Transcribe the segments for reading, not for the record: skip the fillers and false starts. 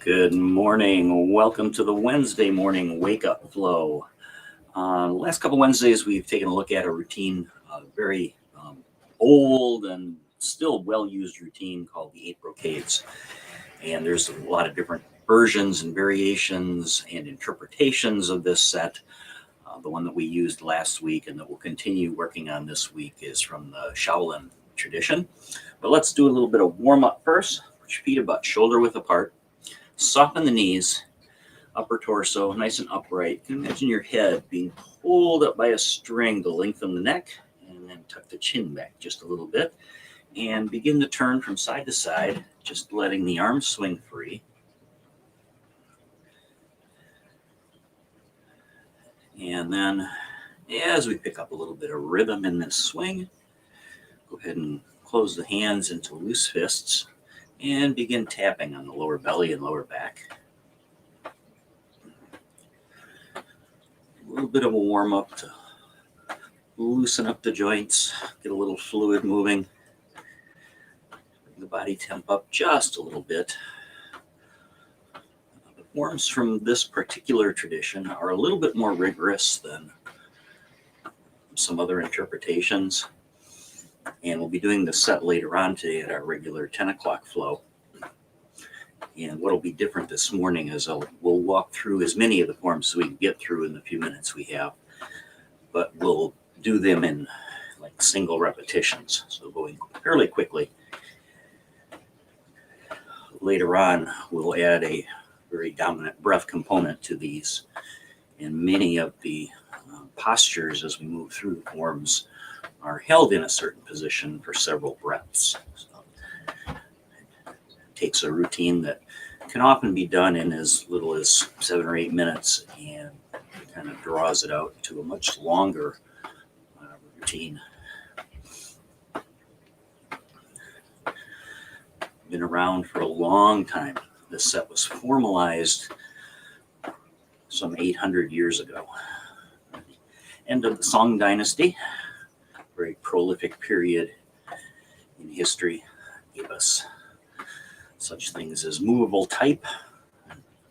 Good morning. Welcome to the Wednesday morning wake up flow. Last couple Wednesdays, we've taken a look at a routine, very old and still well-used routine called the 8 brocades. And there's a lot of different versions and variations and interpretations of this set. The one that we used last week and that we'll continue working on this week is from the Shaolin tradition. But let's do a little bit of warm-up first. Put your feet about shoulder width apart. Soften the knees, upper torso, nice and upright. You can imagine your head being pulled up by a string to lengthen the neck, and then tuck the chin back just a little bit. And begin to turn from side to side, just letting the arms swing free. And then, as we pick up a little bit of rhythm in this swing, go ahead and close the hands into loose fists. And begin tapping on the lower belly and lower back. A little bit of a warm up to loosen up the joints, get a little fluid moving. Bring the body temp up just a little bit. The forms from this particular tradition are a little bit more rigorous than some other interpretations. And we'll be doing the set later on today at our regular 10 o'clock flow. And what'll be different this morning is we'll walk through as many of the forms as we can get through in the few minutes we have. But we'll do them in like single repetitions, so going fairly quickly. Later on, we'll add a very dominant breath component to these. And many of the postures as we move through the forms are held in a certain position for several breaths. So it takes a routine that can often be done in as little as 7 or 8 minutes and kind of draws it out to a much longer routine. Been around for a long time. This set was formalized some 800 years ago. End of the Song Dynasty. Very prolific period in history, gave us such things as movable type,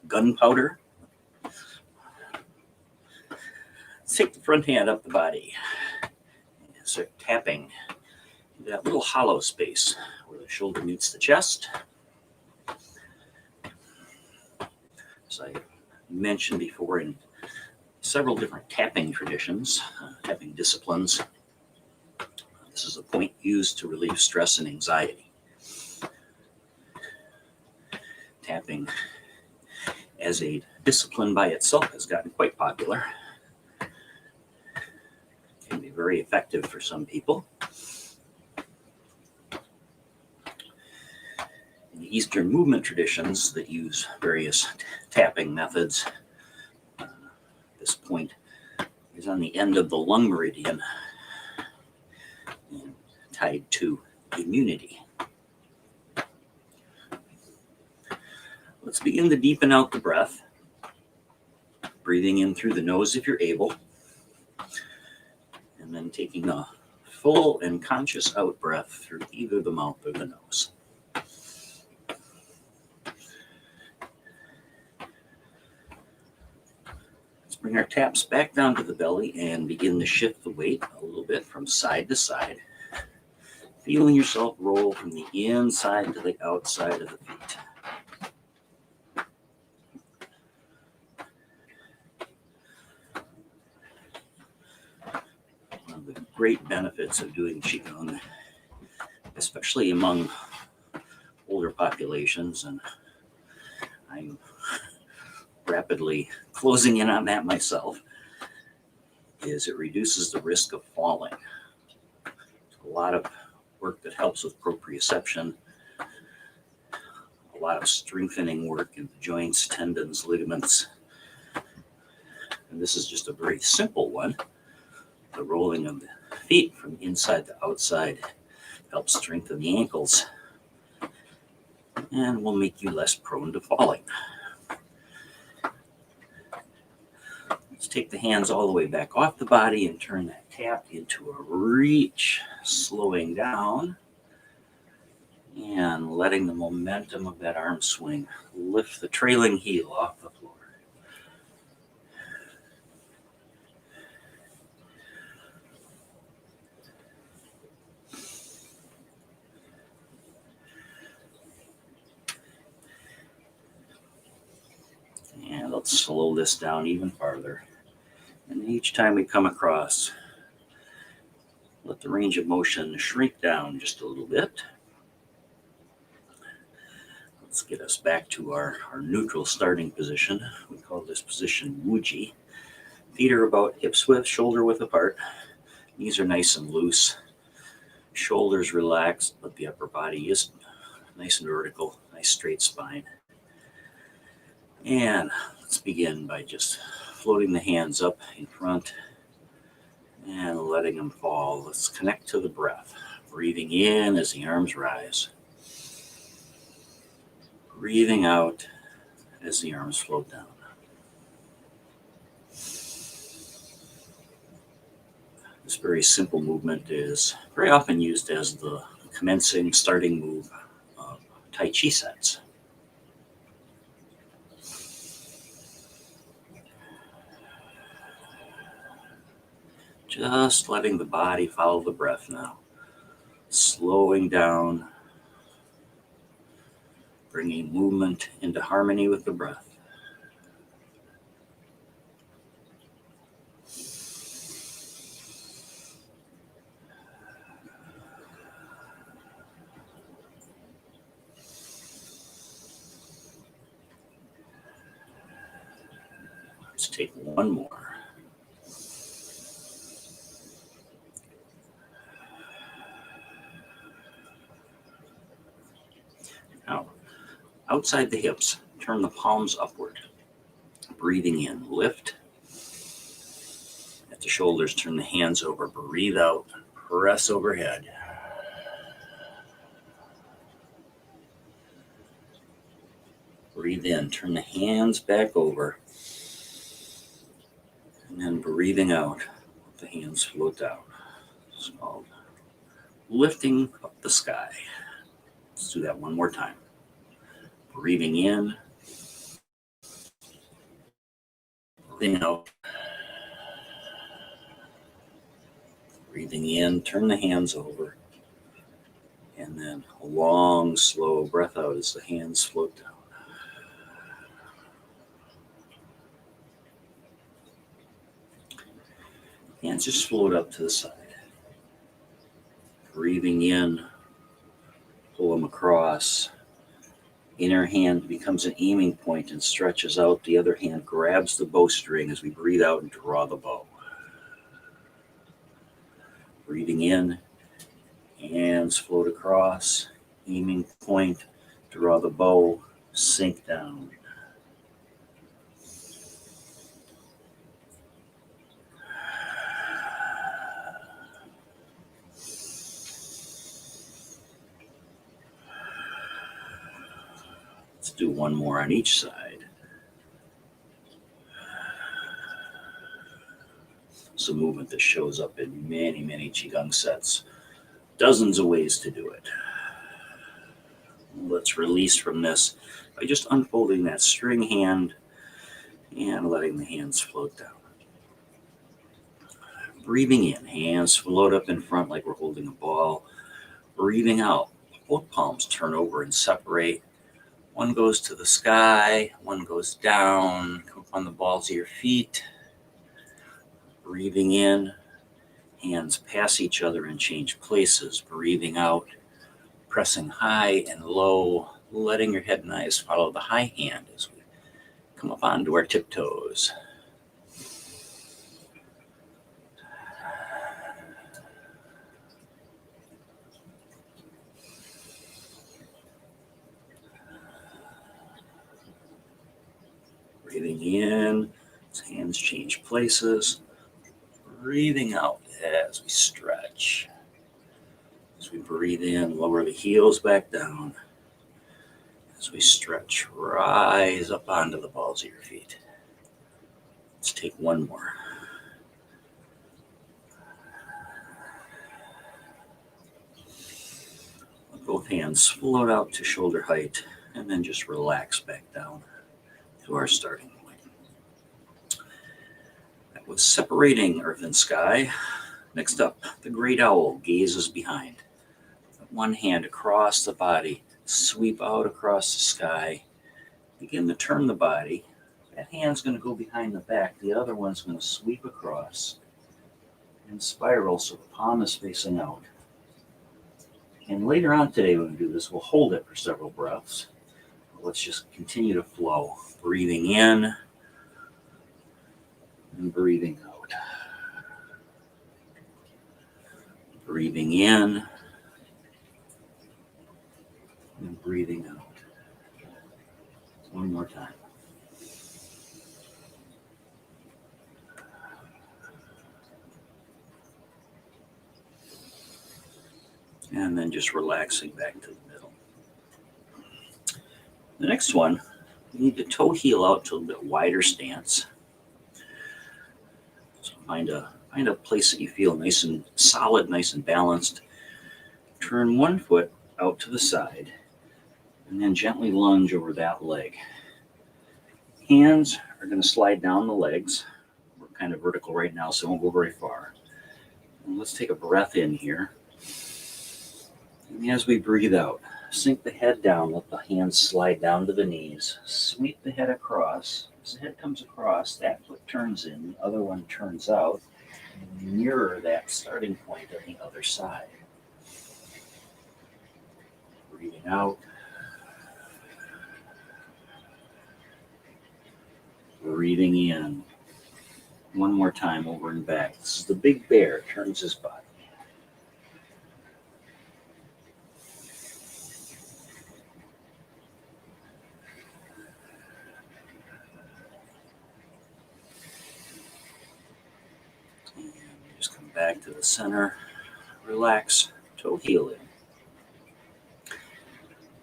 gunpowder. Let's take the front hand up the body and start tapping that little hollow space where the shoulder meets the chest. As I mentioned before, in several different tapping traditions, tapping disciplines, this is a point used to relieve stress and anxiety. Tapping as a discipline by itself has gotten quite popular. Can be very effective for some people. In the Eastern movement traditions that use various tapping methods, this point is on the end of the lung meridian, tied to immunity. Let's begin to deepen out the breath, breathing in through the nose if you're able, and then taking a full and conscious out breath through either the mouth or the nose. Let's bring our taps back down to the belly and begin to shift the weight a little bit from side to side. Feeling yourself roll from the inside to the outside of the feet. One of the great benefits of doing Qigong, especially among older populations, and I'm rapidly closing in on that myself, is it reduces the risk of falling. A lot of work that helps with proprioception, a lot of strengthening work in the joints, tendons, ligaments. And this is just a very simple one. The rolling of the feet from inside to outside helps strengthen the ankles and will make you less prone to falling. Let's take the hands all the way back off the body and turn that tap into a reach, slowing down And letting the momentum of that arm swing lift the trailing heel off the floor. And let's slow this down even farther. And each time we come across, let the range of motion shrink down just a little bit. Let's get us back to our neutral starting position. We call this position Wuji. Feet are about hips width, shoulder width apart. Knees are nice and loose. Shoulders relaxed, but the upper body is nice and vertical, nice straight spine. And let's begin by just floating the hands up in front and letting them fall. Let's connect to the breath. Breathing in as the arms rise. Breathing out as the arms float down. This very simple movement is very often used as the commencing, starting move of Tai Chi sets. Just letting the body follow the breath now. Slowing down, bringing movement into harmony with the breath. Let's take one more. Now, outside the hips, turn the palms upward. Breathing in, lift. At the shoulders, turn the hands over. Breathe out, press overhead. Breathe in, turn the hands back over. And then breathing out, let the hands float down. It's called lifting up the sky. Let's do that one more time. Breathing in, breathing out. Breathing in, turn the hands over. And then a long, slow breath out as the hands float down. Hands just float up to the side. Breathing in, pull them across. Inner hand becomes an aiming point and stretches out. The other hand grabs the bowstring as we breathe out and draw the bow. Breathing in, hands float across. Aiming point, draw the bow, sink down. Let's do one more on each side. It's a movement that shows up in many, many Qigong sets. Dozens of ways to do it. Let's release from this by just unfolding that string hand and letting the hands float down. Breathing in, hands float up in front like we're holding a ball. Breathing out, both palms turn over and separate. One goes to the sky, one goes down. Come up on the balls of your feet. Breathing in, hands pass each other and change places. Breathing out, pressing high and low, letting your head and eyes follow the high hand as we come up onto our tiptoes. Breathing in, as hands change places. Breathing out as we stretch. As we breathe in, lower the heels back down. As we stretch, rise up onto the balls of your feet. Let's take one more. Both hands float out to shoulder height, and then just relax back down to our starting point. That was separating earth and sky. Next up, the great owl gazes behind. One hand across the body, sweep out across the sky. Begin to turn the body. That hand's going to go behind the back. The other one's going to sweep across and spiral so the palm is facing out. And later on today when we do this, we'll hold it for several breaths. Let's just continue to flow. Breathing in and breathing out. Breathing in and breathing out. One more time. And then just relaxing back to the middle. The next one, we need to toe heel out to a little bit wider stance. So find a place that you feel nice and solid, nice and balanced. Turn one foot out to the side and then gently lunge over that leg. Hands are going to slide down the legs. We're kind of vertical right now, so it won't go very far. And let's take a breath in here. And as we breathe out, sink the head down, let the hands slide down to the knees. Sweep the head across. As the head comes across, that foot turns in, the other one turns out. And mirror that starting point on the other side. Breathing out. Breathing in. One more time over and back. This is the big bear, turns his body. And just come back to the center. Relax, toe heel in.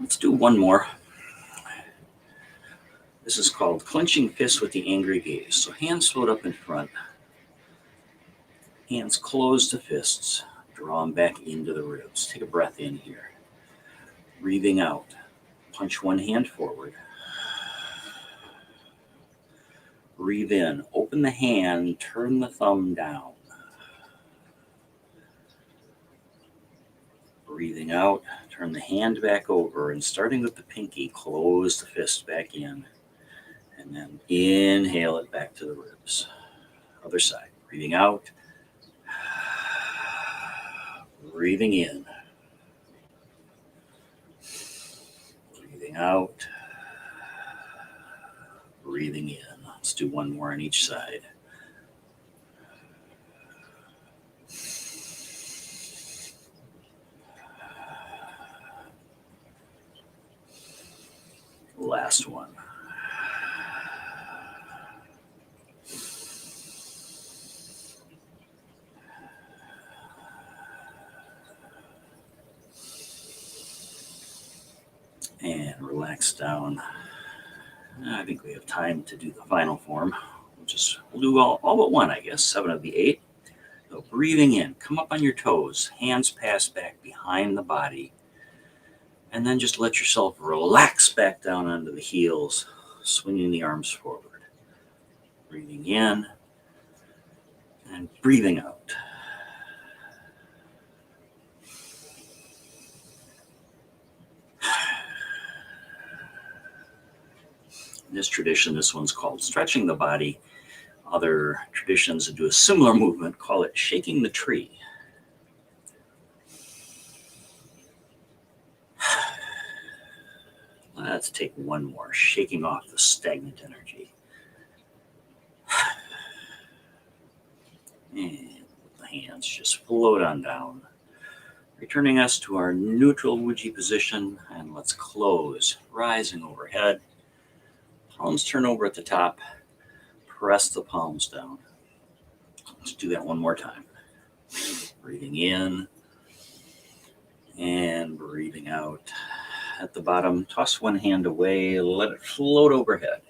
Let's do one more. This is called clenching fists with the angry gaze. So hands float up in front. Hands close to fists. Draw them back into the ribs. Take a breath in here. Breathing out. Punch one hand forward. Breathe in. Open the hand. Turn the thumb down. Breathing out. Turn the hand back over. And starting with the pinky, close the fist back in. And then inhale it back to the ribs. Other side. Breathing out. Breathing in. Breathing out. Breathing in. Let's do one more on each side. Last one. And relax down. I think we have time to do the final form. We'll do all but one, I guess. 7 of the 8. So breathing in, come up on your toes, hands pass back behind the body, and then just let yourself relax back down onto the heels, swinging the arms forward. Breathing in and breathing out. In this tradition, this one's called stretching the body. Other traditions that do a similar movement call it shaking the tree. Let's take one more, shaking off the stagnant energy. And the hands just float on down, returning us to our neutral Wuji position. And let's close, rising overhead. Palms turn over at the top. Press the palms down. Let's do that one more time. Breathing in and breathing out. At the bottom, toss one hand away, let it float overhead,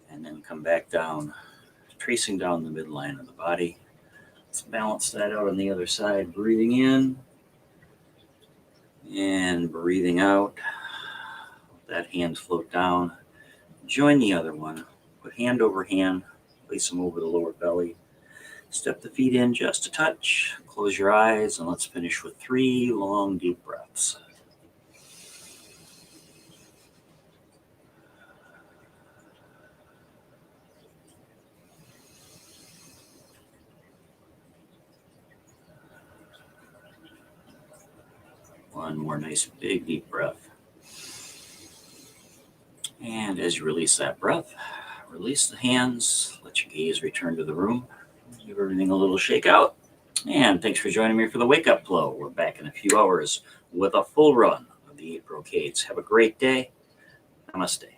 and then come back down, tracing down the midline of the body. Let's balance that out on the other side. Breathing in And breathing out, let that hand float down. Join the other one. Put hand over hand, place them over the lower belly. Step the feet in just a touch. Close your eyes, and let's finish with 3 long, deep breaths. One more nice, big, deep breath. And as you release that breath, release the hands. Let your gaze return to the room. Give everything a little shake out. And thanks for joining me for the Wake Up Flow. We're back in a few hours with a full run of the 8 brocades. Have a great day. Namaste.